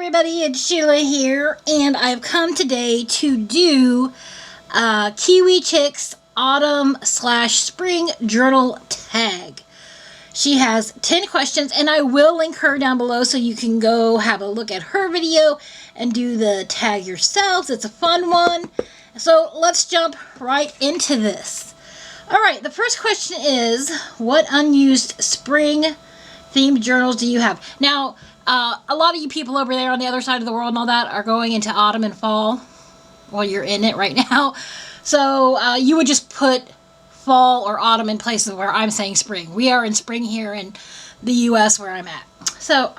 everybody, it's Sheila here, and I've come today to do KiwiChick's Autumn/Spring Journal Tag. She has 10 questions, and I will link her down below so you can go have a look at her video and do the tag yourselves. It's a fun one. So let's jump right into this. Alright, the first question is, what unused spring themed journals do you have? Now, a lot of you people over there on the other side of the world and all that are going into autumn and fall. Well, you're in it right now. So you would just put fall or autumn in places where I'm saying spring. We are in spring here in the U.S. where I'm at. So,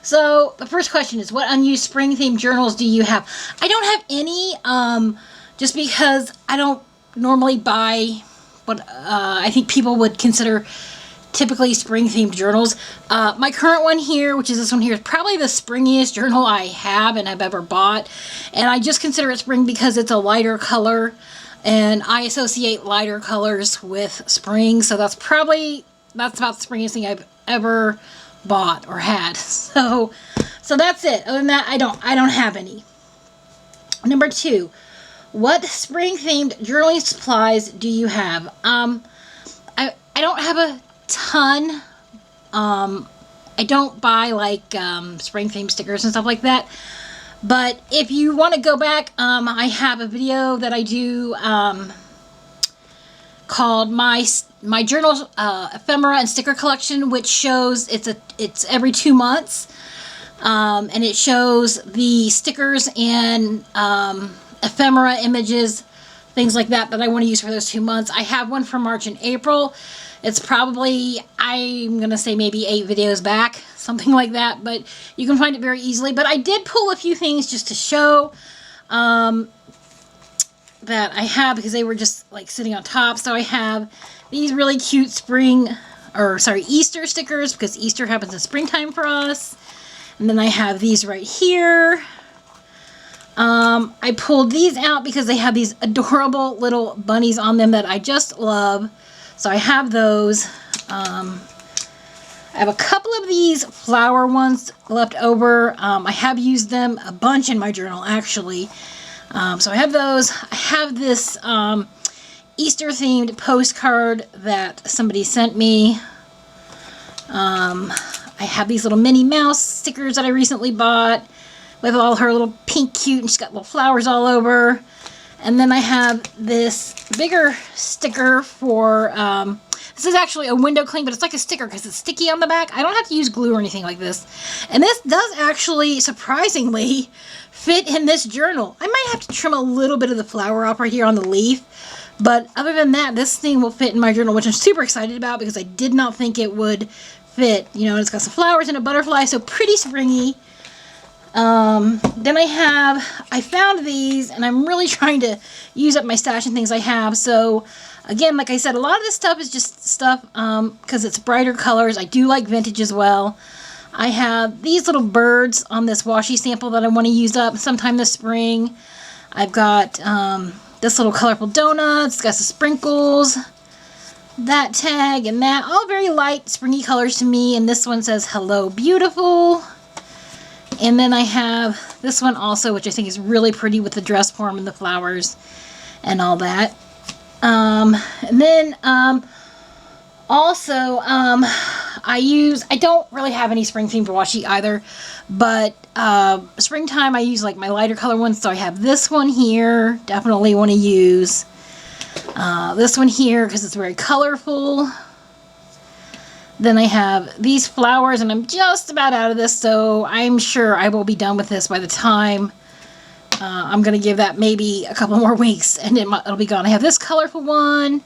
so the first question is, what unused spring themed journals do you have? I don't have any, just because I don't normally buy what I think people would consider typically spring themed journals. My current one here, which is this one here, is probably the springiest journal I have and have ever bought. And I just consider it spring because it's a lighter color, and I associate lighter colors with spring. So that's about the springiest thing I've ever bought or had. So that's it. Other than that, I don't have any. Number 2, what spring themed journaling supplies do you have? I don't have a ton. I don't buy like spring themed stickers and stuff like that, but if you want to go back, I have a video that I do called my journal ephemera and sticker collection, which shows it's every 2 months, and it shows the stickers and ephemera images, things like that I want to use for those 2 months. I have one for March and April. It's probably, I'm going to say maybe 8 videos back, something like that, but you can find it very easily. But I did pull a few things just to show that I have, because they were just like sitting on top. So I have these really cute Easter stickers, because Easter happens in springtime for us. And then I have these right here. I pulled these out because they have these adorable little bunnies on them that I just love. So I have those. I have a couple of these flower ones left over. I have used them a bunch in my journal, actually. So I have those. I have this Easter-themed postcard that somebody sent me. I have these little Minnie Mouse stickers that I recently bought with all her little pink cute, and she's got little flowers all over. And then I have this bigger sticker for, this is actually a window cling, but it's like a sticker because it's sticky on the back. I don't have to use glue or anything like this. And this does actually, surprisingly, fit in this journal. I might have to trim a little bit of the flower off right here on the leaf. But other than that, this thing will fit in my journal, which I'm super excited about because I did not think it would fit. You know, it's got some flowers and a butterfly, so pretty springy. Then I found these, and I'm really trying to use up my stash and things I have. So again, like I said, a lot of this stuff is just stuff, because it's brighter colors. I do like vintage as well. I have these little birds on this washi sample that I want to use up sometime this spring. I've got, this little colorful donut. It's got some sprinkles, that tag, and that. All very light, springy colors to me. And this one says, "Hello, beautiful." And then I have this one also, which I think is really pretty with the dress form and the flowers and all that. And then also I don't really have any spring themed washi either, but springtime I use like my lighter color ones. So I have this one here, definitely want to use this one here because it's very colorful. Then I have these flowers, and I'm just about out of this, so I'm sure I will be done with this by the time I'm going to give that maybe a couple more weeks, and it'll be gone. I have this colorful one,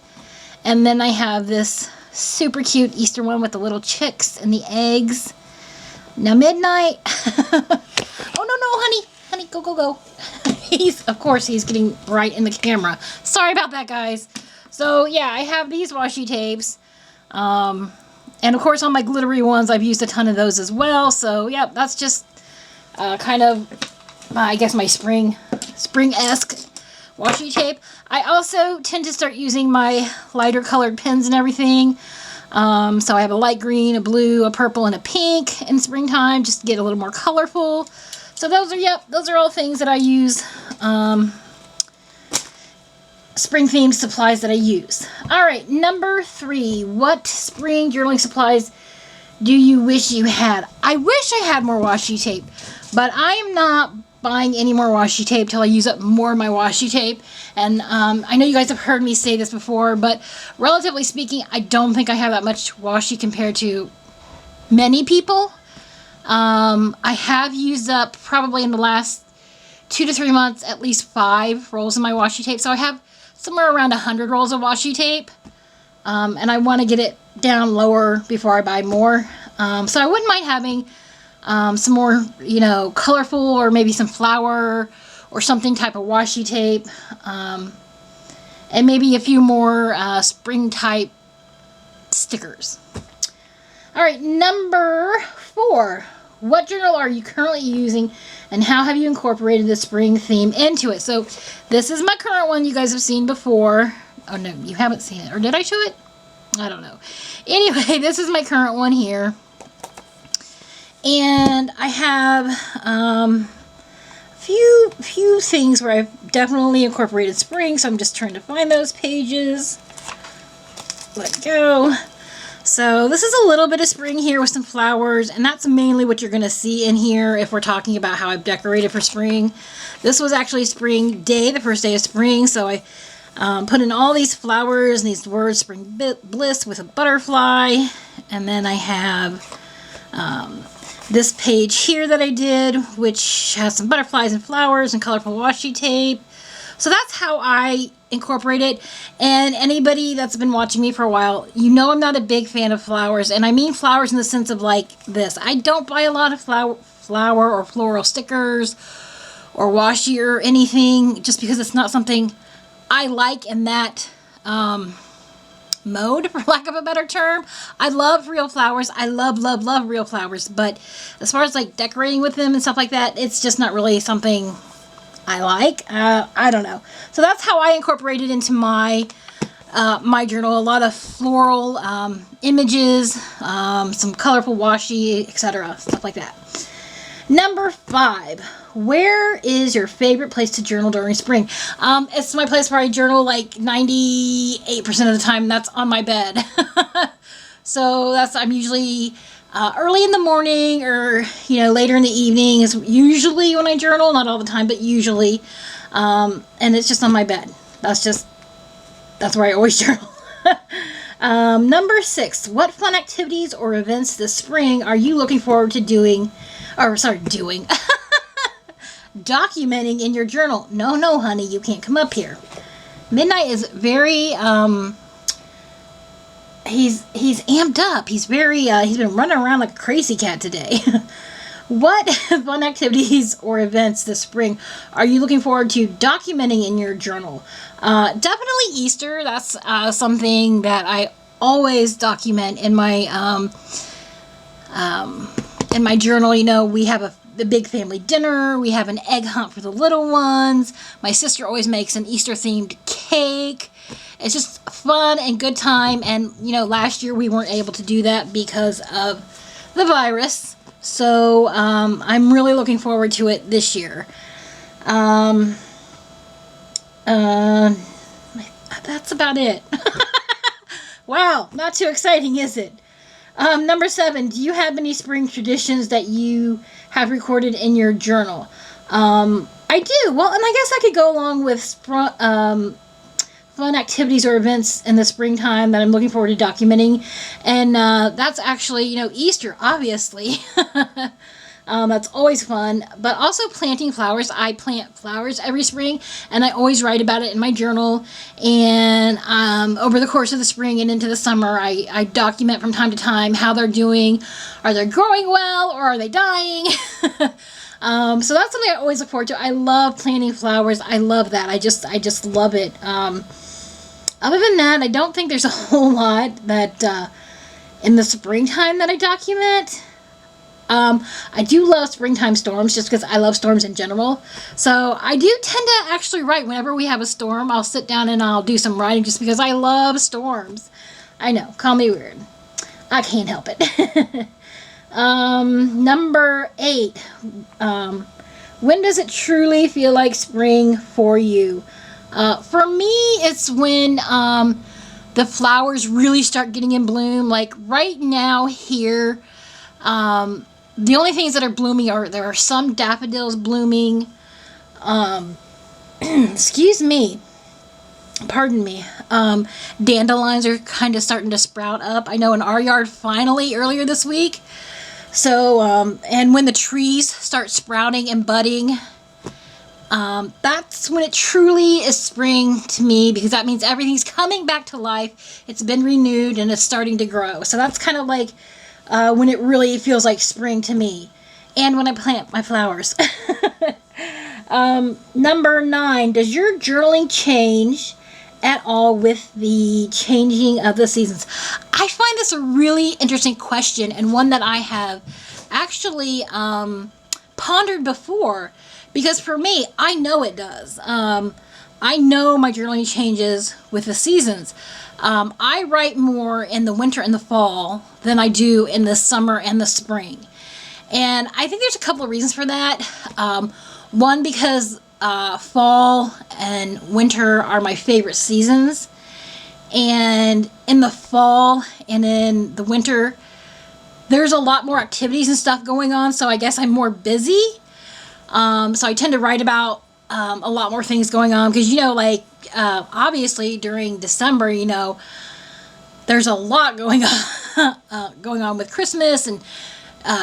and then I have this super cute Easter one with the little chicks and the eggs. Now, Midnight. Oh, no, honey, go. Of course, he's getting right in the camera. Sorry about that, guys. So, yeah, I have these washi tapes. And of course, on my glittery ones, I've used a ton of those as well. So, yeah, that's just kind of, I guess, my spring-esque washi tape. I also tend to start using my lighter colored pens and everything. So I have a light green, a blue, a purple, and a pink in springtime, just to get a little more colorful. So those are all things that I use, spring themed supplies that I use. All right, number 3, what spring journaling supplies do you wish you had? I wish I had more washi tape, but I am not buying any more washi tape till I use up more of my washi tape. And I know you guys have heard me say this before, but relatively speaking, I don't think I have that much washi compared to many people. I have used up probably in the last 2 to 3 months at least 5 rolls of my washi tape. So I have somewhere around 100 rolls of washi tape. And I want to get it down lower before I buy more. So I wouldn't mind having some more, colorful or maybe some flower or something type of washi tape. And maybe a few more spring type stickers. All right, number 4. What journal are you currently using and how have you incorporated the spring theme into it? So this is my current one you guys have seen before. Oh no, you haven't seen it. Or did I show it? I don't know. Anyway, this is my current one here. And I have few things where I've definitely incorporated spring, so I'm just trying to find those pages. Let go. So this is a little bit of spring here with some flowers, and that's mainly what you're going to see in here if we're talking about how I've decorated for spring. This was actually spring day, the first day of spring, so I put in all these flowers and these words, spring bliss with a butterfly, and then I have this page here that I did, which has some butterflies and flowers and colorful washi tape. So that's how I incorporate it. And anybody that's been watching me for a while, you know I'm not a big fan of flowers. And I mean flowers in the sense of like this. I don't buy a lot of flower or floral stickers or washi or anything just because it's not something I like in that mode, for lack of a better term. I love real flowers. I love real flowers. But as far as like decorating with them and stuff like that, it's just not really something I like. I don't know. So that's how I incorporated into my my journal. A lot of floral images, some colorful washi, etc. Stuff like that. Number 5. Where is your favorite place to journal during spring? It's my place where I journal like 98% of the time. That's on my bed. So I'm usually early in the morning or, later in the evening is usually when I journal. Not all the time, but usually. And it's just on my bed. That's where I always journal. Number 6. What fun activities or events this spring are you looking forward to doing? Documenting in your journal. No, honey, you can't come up here. Midnight is very, he's amped up. He's been running around like a crazy cat today. What fun activities or events this spring are you looking forward to documenting in your journal? Definitely Easter. That's something that I always document in my journal. We have a big family dinner. We have an egg hunt for the little ones. My sister always makes an Easter themed cake. It's just fun and good time. And last year we weren't able to do that because of the virus. So I'm really looking forward to it this year. That's about it. Wow, not too exciting, is it? Number 7, do you have any spring traditions that you have recorded in your journal? I do. Well, and I guess I could go along with fun activities or events in the springtime that I'm looking forward to documenting. And that's actually, Easter, obviously. That's always fun. But also planting flowers. I plant flowers every spring, and I always write about it in my journal. And over the course of the spring and into the summer, I document from time to time how they're doing. Are they growing well, or are they dying? So that's something I always look forward to. I love planting flowers. I love that. I just love it. Other than that, I don't think there's a whole lot that in the springtime that I document. I do love springtime storms just because I love storms in general. So I do tend to actually write whenever we have a storm. I'll sit down and I'll do some writing just because I love storms. I know, call me weird. I can't help it. Number 8. When does it truly feel like spring for you? For me, it's when the flowers really start getting in bloom. Like right now here, the only things that are blooming are, there are some daffodils blooming. Excuse me. Pardon me. Dandelions are kind of starting to sprout up. I know in our yard finally earlier this week. So, and when the trees start sprouting and budding, that's when it truly is spring to me, because that means everything's coming back to life. It's been renewed and it's starting to grow. So that's kind of like when it really feels like spring to me. And when I plant my flowers. Number 9, does your journaling change at all with the changing of the seasons? I find this a really interesting question, and one that I have actually pondered before, because for me, I know it does. I know my journaling changes with the seasons. I write more in the winter and the fall than I do in the summer and the spring. And I think there's a couple of reasons for that. One, because fall and winter are my favorite seasons. And in the fall and in the winter, there's a lot more activities and stuff going on. So I guess I'm more busy. So I tend to write about a lot more things going on. Because, you know, like, obviously during December, you know, there's a lot going on with Christmas and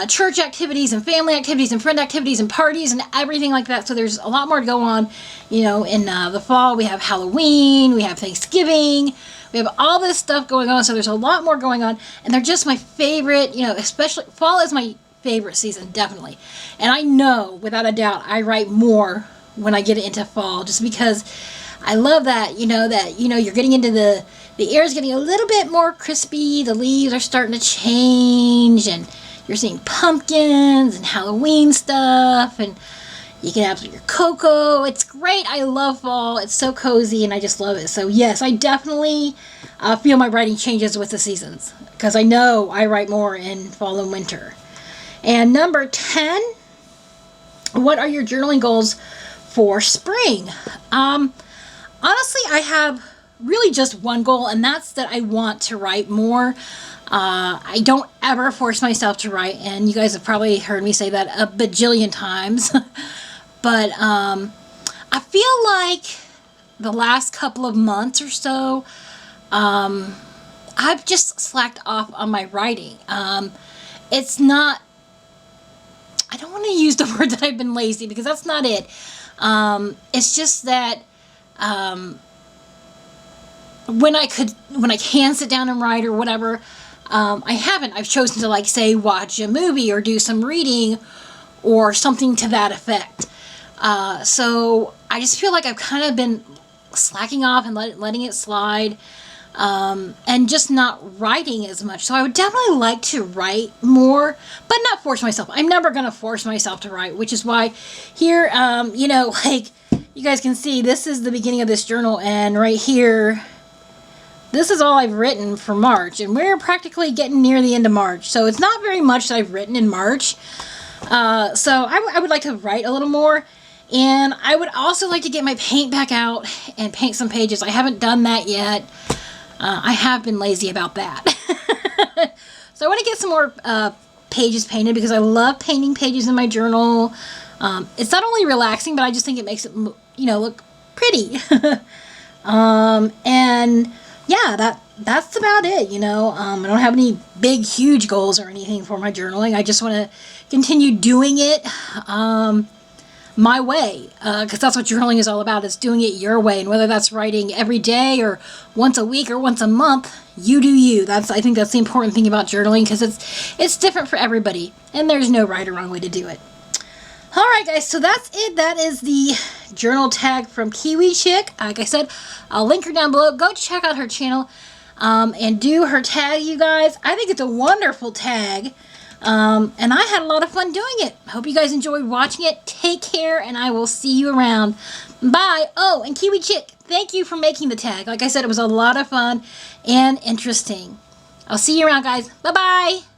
church activities and family activities and friend activities and parties and everything like that. So there's a lot more to go on. You know, in the fall we have Halloween, we have Thanksgiving, we have all this stuff going on. So there's a lot more going on, and they're just my favorite. You know, especially fall is my favorite season, definitely. And I know without a doubt I write more when I get into fall, just because I love that. You know, you're getting into the air is getting a little bit more crispy. The leaves are starting to change, and you're seeing pumpkins and Halloween stuff, and you can have your cocoa. It's great. I love fall. It's so cozy, and I just love it. So yes, I definitely feel my writing changes with the seasons, because I know I write more in fall and winter. And number 10, what are your journaling goals for spring? Honestly, I have really just one goal, and that's that I want to write more. I don't ever force myself to write, and you guys have probably heard me say that a bajillion times. But I feel like the last couple of months or so, I've just slacked off on my writing. It's not, I don't want to use the word that I've been lazy, because that's not it. It's just that when I can sit down and write or whatever, I haven't. I've chosen to, like, say, watch a movie or do some reading or something to that effect. So I just feel like I've kind of been slacking off and letting it slide, and just not writing as much. So I would definitely like to write more, but not force myself. I'm never going to force myself to write, which is why here, you know, like, you guys can see, this is the beginning of this journal, and right here, this is all I've written for March, and we're practically getting near the end of March, so it's not very much that I've written in March. So I would like to write a little more, and I would also like to get my paint back out and paint some pages. I haven't done that yet. I have been lazy about that. So I want to get some more pages painted, because I love painting pages in my journal. It's not only relaxing, but I just think it makes it, you know, look pretty. And yeah, that's about it, you know. I don't have any big, huge goals or anything for my journaling. I just want to continue doing it my way, because that's what journaling is all about, is doing it your way. And whether that's writing every day or once a week or once a month, you do you. I think that's the important thing about journaling, because it's different for everybody, and there's no right or wrong way to do it. Alright guys, so that's it. That is the journal tag from KiwiChick. Like I said, I'll link her down below. Go check out her channel and do her tag, you guys. I think it's a wonderful tag. And I had a lot of fun doing it. I hope you guys enjoyed watching it. Take care, and I will see you around. Bye. Oh, and KiwiChick, thank you for making the tag. Like I said, it was a lot of fun and interesting. I'll see you around, guys. Bye-bye.